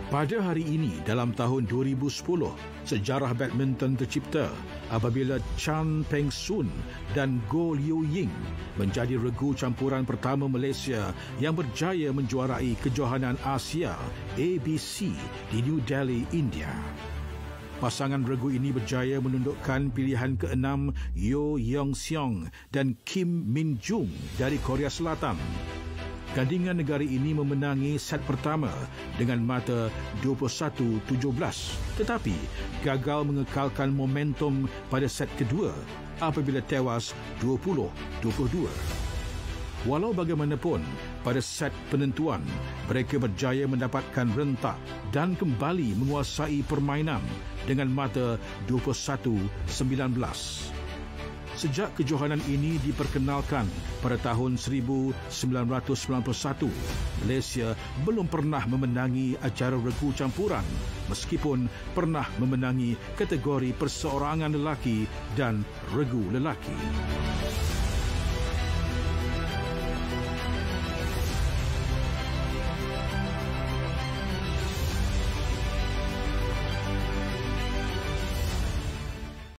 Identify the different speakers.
Speaker 1: Pada hari ini dalam tahun 2010, sejarah badminton tercipta apabila Chan Peng Soon dan Goh Liu Ying menjadi regu campuran pertama Malaysia yang berjaya menjuarai kejohanan Asia ABC di New Delhi, India. Pasangan regu ini berjaya menundukkan pilihan ke-6 Yo Yeong Seong dan Kim Min Jung dari Korea Selatan. Gandingan negara ini memenangi set pertama dengan mata 21-17 tetapi gagal mengekalkan momentum pada set kedua apabila tewas 20-22. Walau bagaimanapun, pada set penentuan, mereka berjaya mendapatkan rentak dan kembali menguasai permainan dengan mata 21-19. Sejak kejohanan ini diperkenalkan pada tahun 1991, Malaysia belum pernah memenangi acara regu campuran meskipun pernah memenangi kategori perseorangan lelaki dan regu lelaki.